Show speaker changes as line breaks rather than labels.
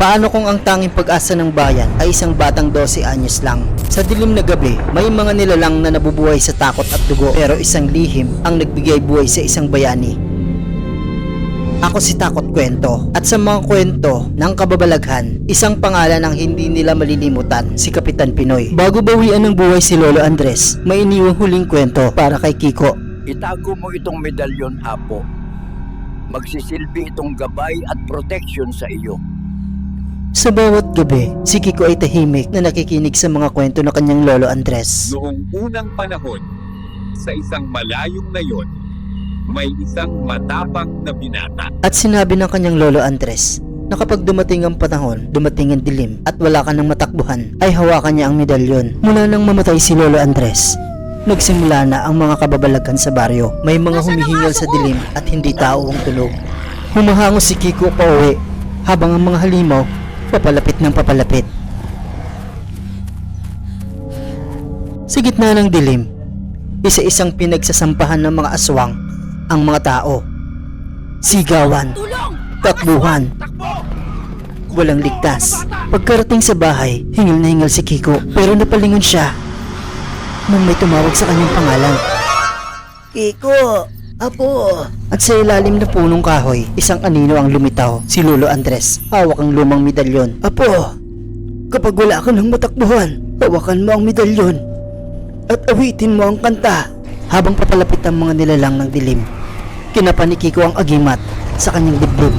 Paano kung ang tanging pag-asa ng bayan ay isang batang 12 anyos lang? Sa dilim na gabi, may mga nilalang na nabubuhay sa takot at dugo, pero isang lihim ang nagbigay buhay sa isang bayani. Ako si Takot Kwento, at sa mga kwento ng kababalaghan, isang pangalan ang hindi nila malilimutan, si Kapitan Pinoy. Bago bawian ng buhay si Lolo Andres, may iniwang huling kwento para kay Kiko.
Itago mo itong medalyon, Apo. Magsisilbi itong gabay at protection sa iyo.
Sa bawat gabi, si Kiko ay tahimik na nakikinig sa mga kwento ng kanyang Lolo Andres.
Noong unang panahon, sa isang malayong layon, may isang matapang na binata.
At sinabi ng kanyang Lolo Andres na kapag dumating ang panahon, dumating ang dilim at wala ka ng matakbuhan, ay hawakan niya ang medalyon. Mula nang mamatay si Lolo Andres, nagsimula na ang mga kababalaghan sa baryo. May mga humihingal sa dilim at hindi tao ang tulog. Humahango si Kiko pauwi habang ang mga halimaw papalapit ng papalapit. Sa gitna ng dilim, isa-isang pinagsasampahan ng mga aswang ang mga tao. Sigawan, takbuhan, walang ligtas. Pagkarating sa bahay, hingal na hingal si Kiko, pero napalingon siya nang may tumawag sa kanyang pangalan. Kiko, Apo! At sa ilalim na punong kahoy, isang anino ang lumitaw, si Lolo Andres. Hawak ang lumang medalyon. Apo, kapag wala ka ng matakbuhan, hawakan mo ang medalyon at awitin mo ang kanta. Habang papalapit ang mga nilalang ng dilim, kinapa ni Kiko ang agimat sa kanyang dibdib.